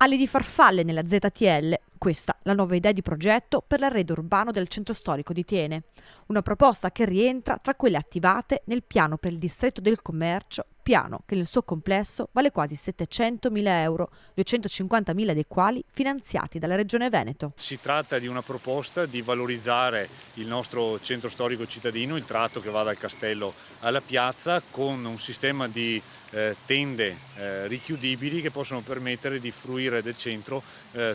Ali di farfalle nella ZTL, questa la nuova idea di progetto per l'arredo urbano del centro storico di Thiene. Una proposta che rientra tra quelle attivate nel piano per il distretto del commercio, piano che nel suo complesso vale quasi 700.000 euro, 250.000 dei quali finanziati dalla Regione Veneto. Si tratta di una proposta di valorizzare il nostro centro storico cittadino, il tratto che va dal castello alla piazza, con un sistema di tende richiudibili che possono permettere di fruire del centro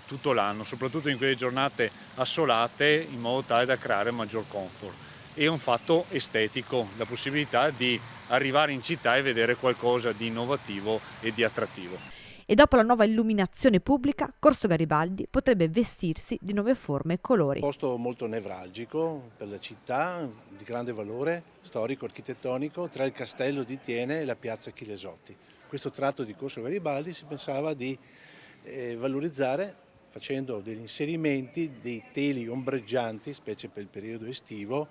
tutto l'anno, soprattutto in quelle giornate assolate, in modo tale da creare maggior comfort. E un fatto estetico, la possibilità di arrivare in città e vedere qualcosa di innovativo e di attrattivo. E dopo la nuova illuminazione pubblica, Corso Garibaldi potrebbe vestirsi di nuove forme e colori. Posto molto nevralgico per la città, di grande valore storico-architettonico, tra il castello di Thiene e la piazza Chilesotti. Questo tratto di Corso Garibaldi si pensava di valorizzare facendo degli inserimenti, dei teli ombreggianti, specie per il periodo estivo,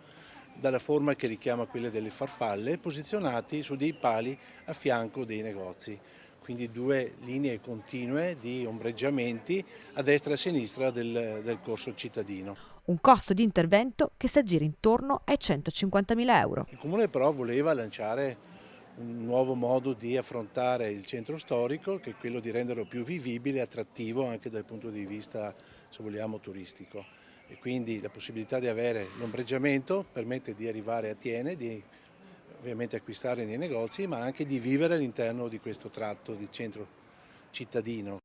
dalla forma che richiama quelle delle farfalle, posizionati su dei pali a fianco dei negozi. Quindi due linee continue di ombreggiamenti a destra e a sinistra del corso cittadino. Un costo di intervento che si aggira intorno ai 150.000 euro. Il Comune però voleva lanciare un nuovo modo di affrontare il centro storico, che è quello di renderlo più vivibile e attrattivo anche dal punto di vista, se vogliamo, turistico. E quindi la possibilità di avere l'ombreggiamento permette di arrivare a Thiene, di ovviamente acquistare nei negozi, ma anche di vivere all'interno di questo tratto di centro cittadino.